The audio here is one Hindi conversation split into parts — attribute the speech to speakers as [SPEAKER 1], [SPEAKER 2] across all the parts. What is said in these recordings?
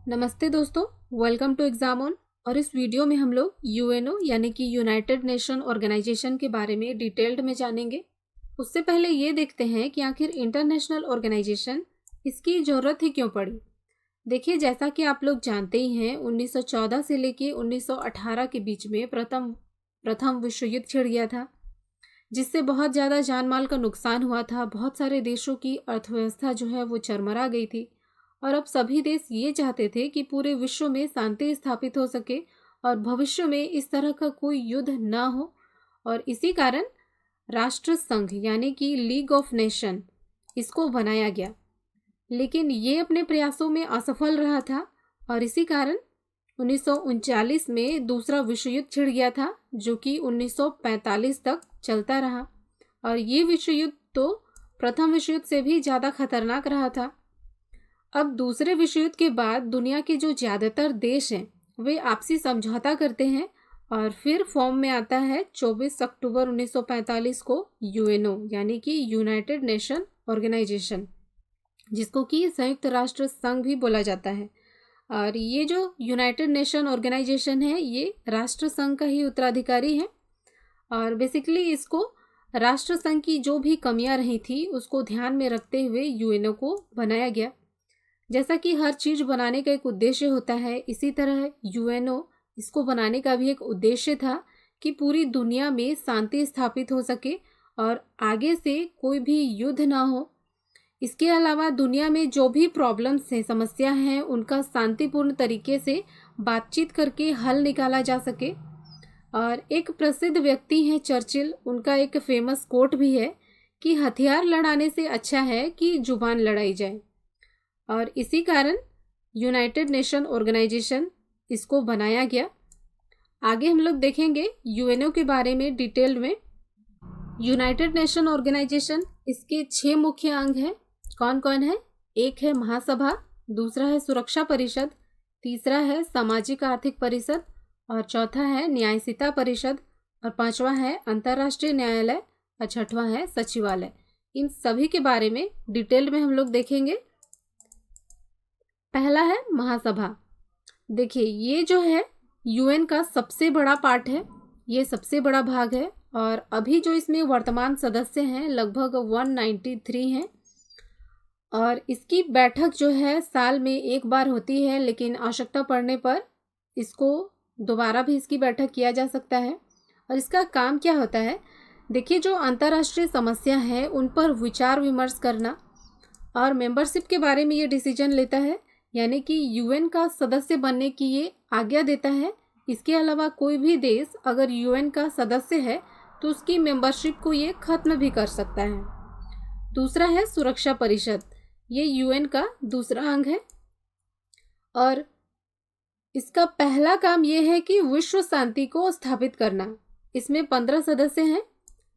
[SPEAKER 1] नमस्ते दोस्तों, वेलकम टू एग्जाम ऑन। और इस वीडियो में हम लोग यूएनओ यानी कि यूनाइटेड नेशन ऑर्गेनाइजेशन के बारे में डिटेल्ड में जानेंगे। उससे पहले ये देखते हैं कि आखिर इंटरनेशनल ऑर्गेनाइजेशन इसकी ज़रूरत ही क्यों पड़ी। देखिए, जैसा कि आप लोग जानते ही हैं, 1914 से लेके 1918 के बीच में प्रथम विश्व युद्ध छिड़ गया था, जिससे बहुत ज़्यादा जान माल का नुकसान हुआ था। बहुत सारे देशों की अर्थव्यवस्था जो है वो चरमरा गई थी और अब सभी देश ये चाहते थे कि पूरे विश्व में शांति स्थापित हो सके और भविष्य में इस तरह का कोई युद्ध ना हो। और इसी कारण राष्ट्र संघ यानी कि लीग ऑफ नेशन इसको बनाया गया, लेकिन ये अपने प्रयासों में असफल रहा था और इसी कारण 1939 में दूसरा विश्व युद्ध छिड़ गया था, जो कि 1945 तक चलता रहा। और ये विश्व युद्ध तो प्रथम विश्व युद्ध से भी ज़्यादा खतरनाक रहा था। अब दूसरे विश्व युद्ध के बाद दुनिया के जो ज़्यादातर देश हैं वे आपसी समझौता करते हैं और फिर फॉर्म में आता है 24 अक्टूबर 1945 को यूएनओ यानी कि यूनाइटेड नेशन ऑर्गेनाइजेशन, जिसको कि संयुक्त राष्ट्र संघ भी बोला जाता है। और ये जो यूनाइटेड नेशन ऑर्गेनाइजेशन है ये राष्ट्र संघ का ही उत्तराधिकारी है और बेसिकली इसको राष्ट्र संघ की जो भी कमियां रही थी उसको ध्यान में रखते हुए यूएनओ को बनाया गया। जैसा कि हर चीज़ बनाने का एक उद्देश्य होता है, इसी तरह यूएनओ इसको बनाने का भी एक उद्देश्य था कि पूरी दुनिया में शांति स्थापित हो सके और आगे से कोई भी युद्ध ना हो। इसके अलावा दुनिया में जो भी प्रॉब्लम्स हैं, समस्या हैं, उनका शांतिपूर्ण तरीके से बातचीत करके हल निकाला जा सके। और एक प्रसिद्ध व्यक्ति हैं चर्चिल, उनका एक फेमस कोट भी है कि हथियार लड़ाने से अच्छा है कि जुबान लड़ाई जाए। और इसी कारण यूनाइटेड नेशन ऑर्गेनाइजेशन इसको बनाया गया। आगे हम लोग देखेंगे यूएनओ के बारे में डिटेल में। यूनाइटेड नेशन ऑर्गेनाइजेशन इसके 6 मुख्य अंग हैं। कौन कौन है? एक है महासभा, दूसरा है सुरक्षा परिषद, तीसरा है सामाजिक आर्थिक परिषद और चौथा है न्यायिकता परिषद और पांचवा है अंतर्राष्ट्रीय न्यायालय और छठवां है सचिवालय। इन सभी के बारे में डिटेल में हम लोग देखेंगे। पहला है महासभा। देखिए, ये जो है यूएन का सबसे बड़ा पार्ट है, ये सबसे बड़ा भाग है और अभी जो इसमें वर्तमान सदस्य हैं लगभग 193 हैं और इसकी बैठक जो है साल में एक बार होती है, लेकिन आवश्यकता पड़ने पर इसको दोबारा भी इसकी बैठक किया जा सकता है। और इसका काम क्या होता है? देखिए, जो अंतर्राष्ट्रीय समस्या है उन पर विचार विमर्श करना और मेंबरशिप के बारे में ये डिसीजन लेता है, यानी कि यूएन का सदस्य बनने की ये आज्ञा देता है। इसके अलावा कोई भी देश अगर यूएन का सदस्य है तो उसकी मेंबरशिप को ये खत्म भी कर सकता है। दूसरा है सुरक्षा परिषद, ये यूएन का दूसरा अंग है और इसका पहला काम ये है कि विश्व शांति को स्थापित करना। इसमें 15 सदस्य हैं,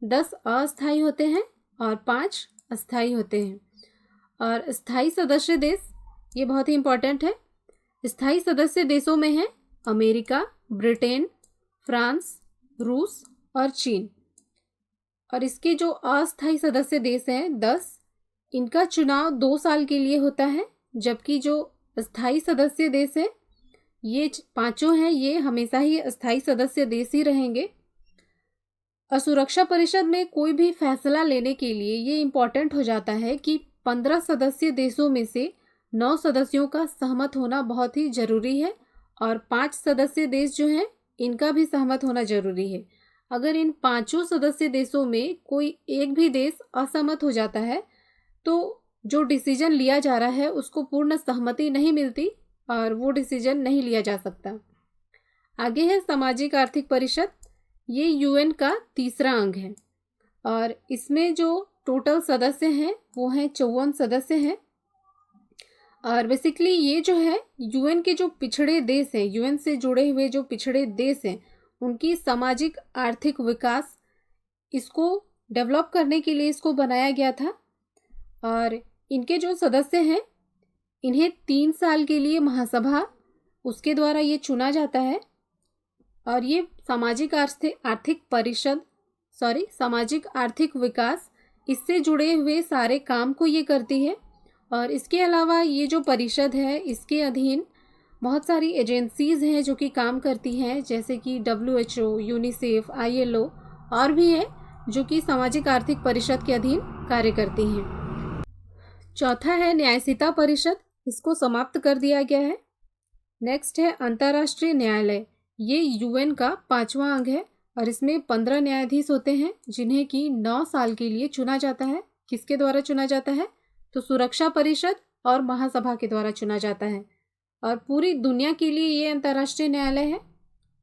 [SPEAKER 1] 10 अस्थायी होते हैं और 5 अस्थायी होते हैं। और स्थायी सदस्य देश ये बहुत ही इंपॉर्टेंट है। स्थायी सदस्य देशों में हैं अमेरिका, ब्रिटेन, फ्रांस, रूस और चीन। और इसके जो अस्थायी सदस्य देश हैं 10, इनका चुनाव 2 साल के लिए होता है, जबकि जो स्थायी सदस्य देश है ये पांचों हैं, ये हमेशा ही स्थायी सदस्य देश ही रहेंगे। और सुरक्षा परिषद में कोई भी फैसला लेने के लिए ये इम्पॉर्टेंट हो जाता है कि 15 सदस्य देशों में से 9 सदस्यों का सहमत होना बहुत ही जरूरी है और 5 सदस्य देश जो हैं इनका भी सहमत होना जरूरी है। अगर इन पांचों सदस्य देशों में कोई एक भी देश असहमत हो जाता है तो जो डिसीजन लिया जा रहा है उसको पूर्ण सहमति नहीं मिलती और वो डिसीजन नहीं लिया जा सकता। आगे है सामाजिक आर्थिक परिषद, ये यूएन का तीसरा अंग है और इसमें जो टोटल सदस्य हैं वो हैं 54 सदस्य हैं। और बेसिकली ये जो है यूएन के जो पिछड़े देश हैं, यूएन से जुड़े हुए जो पिछड़े देश हैं, उनकी सामाजिक आर्थिक विकास इसको डेवलप करने के लिए इसको बनाया गया था। और इनके जो सदस्य हैं इन्हें 3 साल के लिए महासभा उसके द्वारा ये चुना जाता है और ये सामाजिक आर्थिक विकास इससे जुड़े हुए सारे काम को ये करती है। और इसके अलावा ये जो परिषद है इसके अधीन बहुत सारी एजेंसीज़ हैं जो कि काम करती हैं, जैसे कि WHO, यूनिसेफ, ILO और भी हैं जो कि सामाजिक आर्थिक परिषद के अधीन कार्य करती हैं। चौथा है न्यायसीता परिषद, इसको समाप्त कर दिया गया है। नेक्स्ट है अंतर्राष्ट्रीय न्यायालय, ये UN का 5वां अंग है और इसमें 15 न्यायाधीश होते हैं जिन्हें कि 9 साल के लिए चुना जाता है। किसके द्वारा चुना जाता है? तो सुरक्षा परिषद और महासभा के द्वारा चुना जाता है और पूरी दुनिया के लिए ये अंतर्राष्ट्रीय न्यायालय है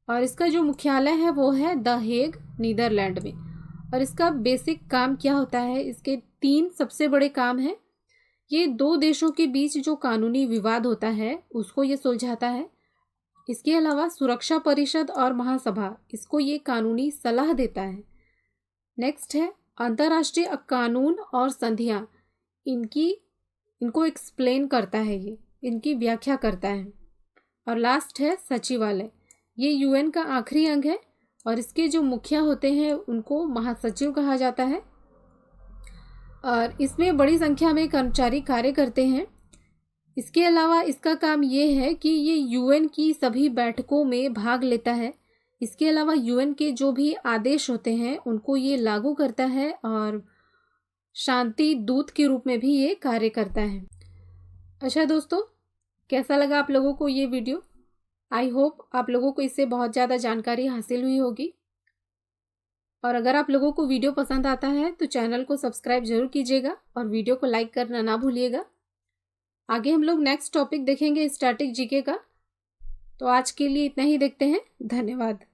[SPEAKER 1] और इसका जो मुख्यालय है वो है द हेग, नीदरलैंड में। और इसका बेसिक काम क्या होता है? इसके 3 सबसे बड़े काम हैं। ये 2 देशों के बीच जो कानूनी विवाद होता है उसको ये सुलझाता है। इसके अलावा सुरक्षा परिषद और महासभा, इसको ये कानूनी सलाह देता है। नेक्स्ट है अंतर्राष्ट्रीय कानून और संधियाँ, इनको एक्सप्लेन करता है, ये इनकी व्याख्या करता है। और लास्ट है सचिवालय, ये UN का आखिरी अंग है और इसके जो मुखिया होते हैं उनको महासचिव कहा जाता है और इसमें बड़ी संख्या में कर्मचारी कार्य करते हैं। इसके अलावा इसका काम ये है कि ये UN की सभी बैठकों में भाग लेता है। इसके अलावा UN के जो भी आदेश होते हैं उनको ये लागू करता है और शांति दूत के रूप में भी ये कार्य करता है। अच्छा दोस्तों, कैसा लगा आप लोगों को ये वीडियो? आई होप आप लोगों को इससे बहुत ज़्यादा जानकारी हासिल हुई होगी और अगर आप लोगों को वीडियो पसंद आता है तो चैनल को सब्सक्राइब जरूर कीजिएगा और वीडियो को लाइक करना ना भूलिएगा। आगे हम लोग नेक्स्ट टॉपिक देखेंगे स्टैटिक GK का। तो आज के लिए इतना ही, देखते हैं। धन्यवाद।